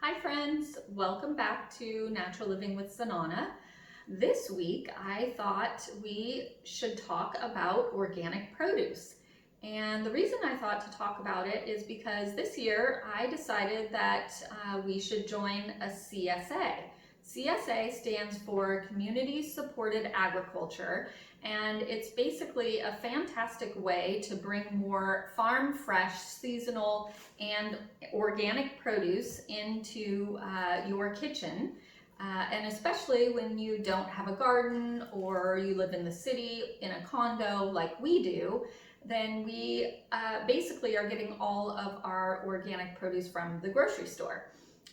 Hi friends, welcome back to Natural Living with Sanana. This week I thought we should talk about organic produce. And the reason I thought to talk about it is because this year I decided that we should join a CSA. CSA stands for Community Supported Agriculture, and it's basically a fantastic way to bring more farm fresh, seasonal, and organic produce into your kitchen. And especially when you don't have a garden or you live in the city in a condo like we do, then we basically are getting all of our organic produce from the grocery store.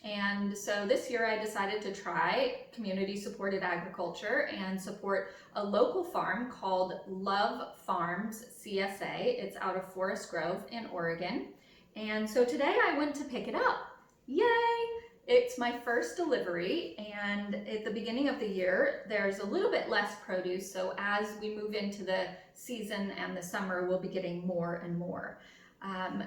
And so this year I decided to try community supported agriculture and support a local farm called Farm CSA. It's out of Forest Grove in Oregon. And so today I went to pick it up. Yay! It's my first delivery, and at the beginning of the year there's a little bit less produce, so as we move into the season and the summer we'll be getting more and more.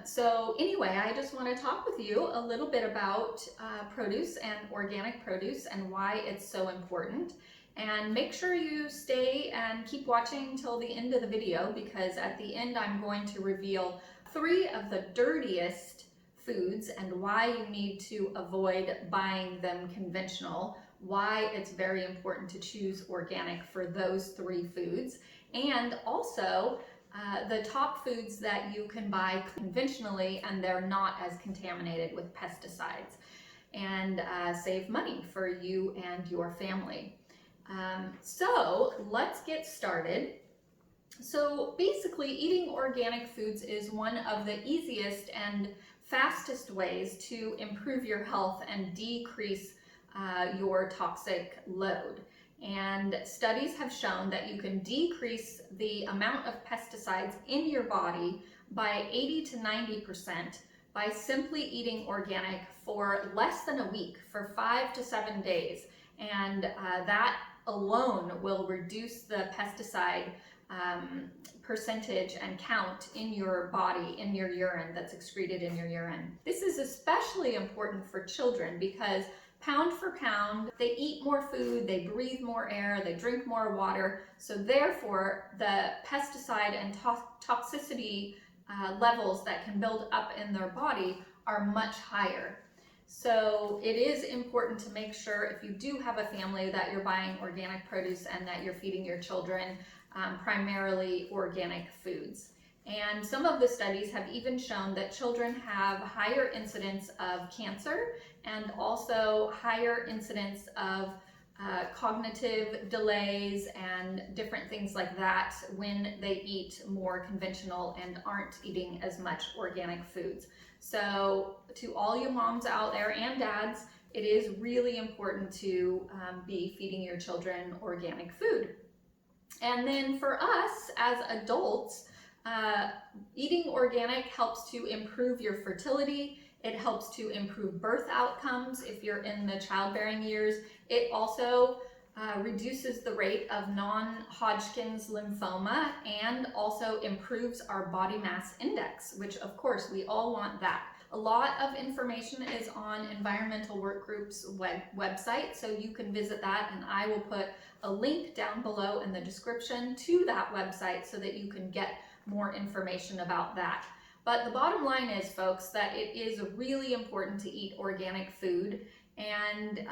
So anyway, I just want to talk with you a little bit about produce and organic produce and why it's so important. And make sure you stay and keep watching till the end of the video, because at the end I'm going to reveal 3 of the dirtiest foods and why you need to avoid buying them conventional, why it's very important to choose organic for those 3 foods, and also the top foods that you can buy conventionally and they're not as contaminated with pesticides, and save money for you and your family. So let's get started. So basically, eating organic foods is one of the easiest and fastest ways to improve your health and decrease your toxic load. And studies have shown that you can decrease the amount of pesticides in your body by 80 to 90% by simply eating organic for less than a week, for 5 to 7 days. And that alone will reduce the pesticide percentage and count in your body, in your urine, that's excreted in your urine. This is especially important for children because pound for pound, they eat more food, they breathe more air, they drink more water, so therefore the pesticide and toxicity levels that can build up in their body are much higher. So it is important to make sure, if you do have a family, that you're buying organic produce and that you're feeding your children primarily organic foods. And some of the studies have even shown that children have higher incidence of cancer and also higher incidence of cognitive delays and different things like that when they eat more conventional and aren't eating as much organic foods. So to all you moms out there and dads, it is really important to be feeding your children organic food. And then for us as adults, eating organic helps to improve your fertility. It helps to improve birth outcomes if you're in the childbearing years. It also reduces the rate of non-Hodgkin's lymphoma and also improves our body mass index, which of course we all want that. A lot of information is on Environmental Work Group's website, so you can visit that, and I will put a link down below in the description to that website so that you can get more information about that. But the bottom line is, folks, that it is really important to eat organic food, and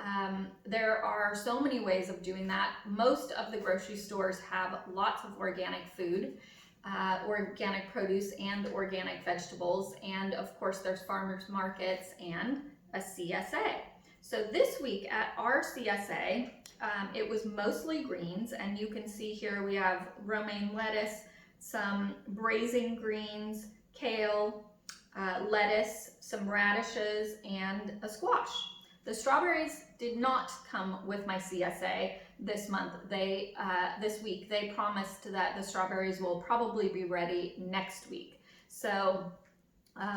there are so many ways of doing that. Most of the grocery stores have lots of organic food, organic produce and organic vegetables, and of course there's farmers markets and a CSA. So this week at our CSA, it was mostly greens, and you can see here we have romaine lettuce, some braising greens, kale, lettuce, some radishes, and a squash. The strawberries did not come with my CSA this month. This week they promised that the strawberries will probably be ready next week. So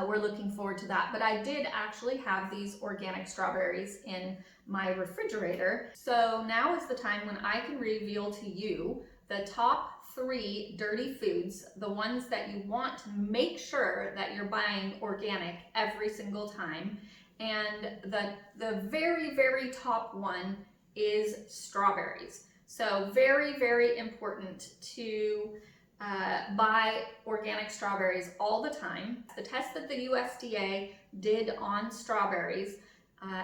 we're looking forward to that. But I did actually have these organic strawberries in my refrigerator. So now is the time when I can reveal to you the top 3 dirty foods, the ones that you want to make sure that you're buying organic every single time. And the very, very top one is strawberries. So very, very important to buy organic strawberries all the time. The test that the USDA did on strawberries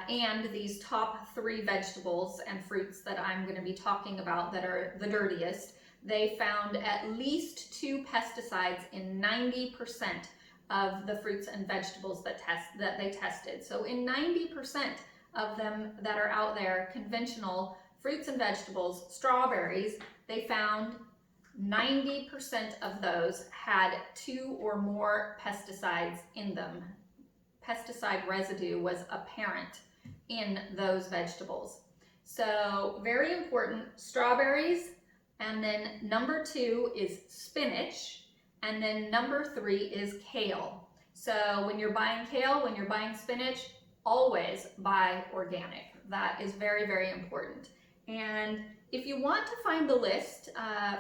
and these top 3 vegetables and fruits that I'm going to be talking about that are the dirtiest, they found at least 2 pesticides in 90% of the fruits and vegetables that they tested. So in 90% of them that are out there, conventional fruits and vegetables, strawberries, they found 90% of those had 2 or more pesticides in them. Pesticide residue was apparent in those vegetables. So very important, strawberries, and then number 2 is spinach, and then number 3 is kale. So when you're buying kale, when you're buying spinach, always buy organic. That is very, very important. And if you want to find the list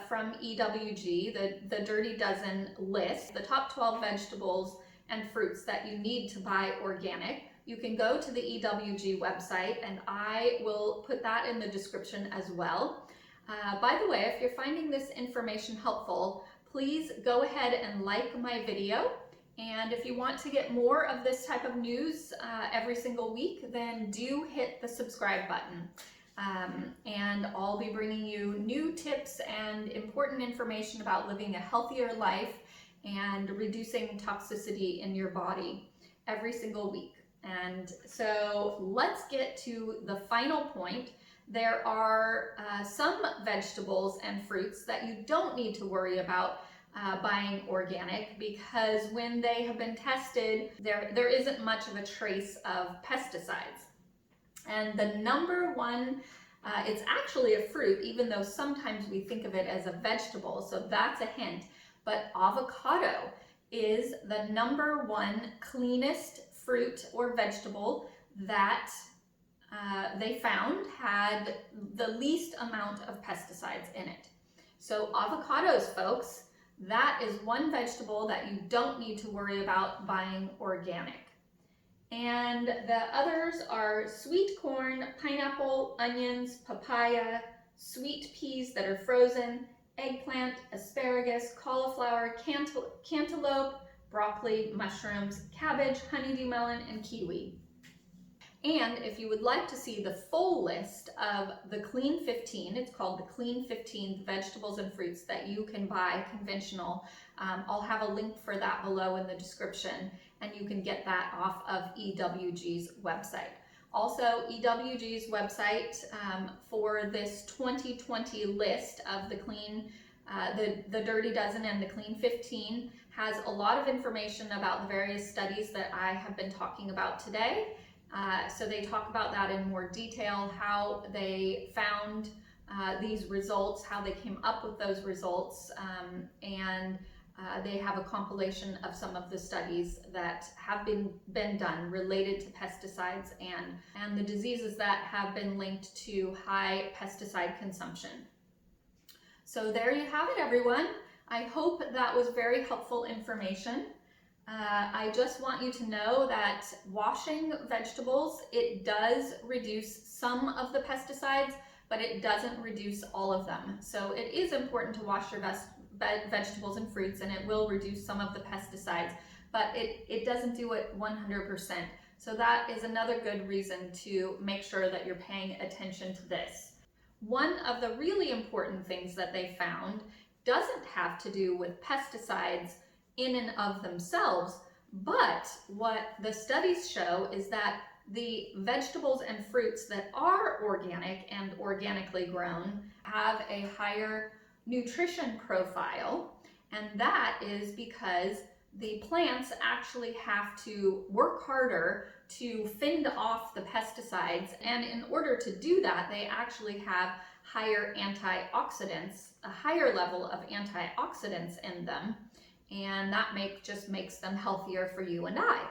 from EWG, the Dirty Dozen list, the top 12 vegetables and fruits that you need to buy organic, you can go to the EWG website, and I will put that in the description as well. By the way, if you're finding this information helpful, please go ahead and like my video. And if you want to get more of this type of news every single week, then do hit the subscribe button. And I'll be bringing you new tips and important information about living a healthier life and reducing toxicity in your body every single week. And so let's get to the final point. There are some vegetables and fruits that you don't need to worry about buying organic, because when they have been tested, there isn't much of a trace of pesticides. And the number one, it's actually a fruit, even though sometimes we think of it as a vegetable, so that's a hint. But avocado is the number 1 cleanest fruit or vegetable that they found had the least amount of pesticides in it. So avocados, folks, that is one vegetable that you don't need to worry about buying organic. And the others are sweet corn, pineapple, onions, papaya, sweet peas that are frozen, eggplant, asparagus, cauliflower, cantaloupe, broccoli, mushrooms, cabbage, honeydew melon, and kiwi. And if you would like to see the full list of the Clean 15, it's called the Clean 15 vegetables and fruits that you can buy conventional. I'll have a link for that below in the description, and you can get that off of EWG's website. Also, EWG's website for this 2020 list of the Clean, the Dirty Dozen and the Clean 15 has a lot of information about the various studies that I have been talking about today. So they talk about that in more detail, how they found these results, how they came up with those results, and they have a compilation of some of the studies that have been done related to pesticides and the diseases that have been linked to high pesticide consumption. So there you have it, everyone. I hope that was very helpful information. I just want you to know that washing vegetables, it does reduce some of the pesticides, but it doesn't reduce all of them. So it is important to wash your vegetables and fruits, and it will reduce some of the pesticides, but it doesn't do it 100%. So that is another good reason to make sure that you're paying attention to this. One of the really important things that they found doesn't have to do with pesticides in and of themselves, but what the studies show is that the vegetables and fruits that are organic and organically grown have a higher nutrition profile, and that is because the plants actually have to work harder to fend off the pesticides, and in order to do that, they actually have higher antioxidants, a higher level of antioxidants in them, and that just makes them healthier for you and I.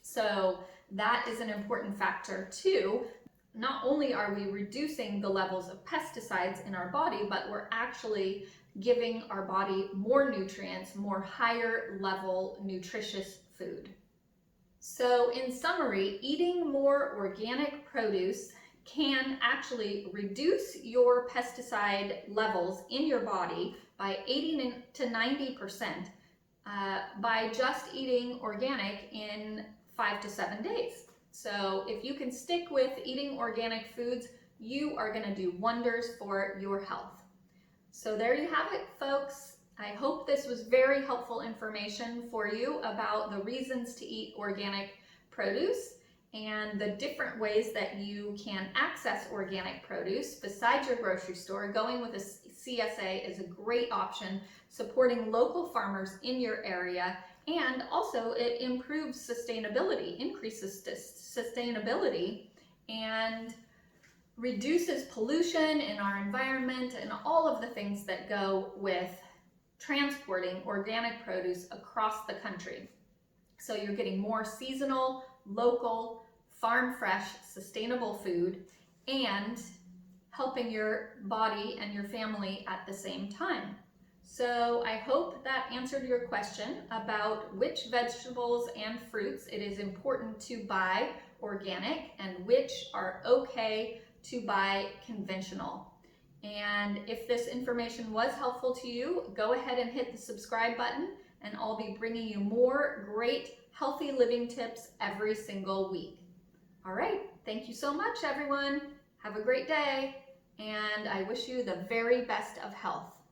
So that is an important factor too. Not only are we reducing the levels of pesticides in our body, but we're actually giving our body more nutrients, more higher level nutritious food. So in summary, eating more organic produce can actually reduce your pesticide levels in your body by 80 to 90% by just eating organic in 5 to 7 days. So if you can stick with eating organic foods, you are going to do wonders for your health. So there you have it, folks. I hope this was very helpful information for you about the reasons to eat organic produce and the different ways that you can access organic produce besides your grocery store. Going with a CSA is a great option, supporting local farmers in your area, and also it improves sustainability, increases sustainability, and reduces pollution in our environment and all of the things that go with transporting organic produce across the country. So you're getting more seasonal, local, farm fresh, sustainable food and helping your body and your family at the same time. So I hope that answered your question about which vegetables and fruits it is important to buy organic and which are okay to buy conventional. And if this information was helpful to you, go ahead and hit the subscribe button, and I'll be bringing you more great healthy living tips every single week. All right, thank you so much, everyone. Have a great day, and I wish you the very best of health.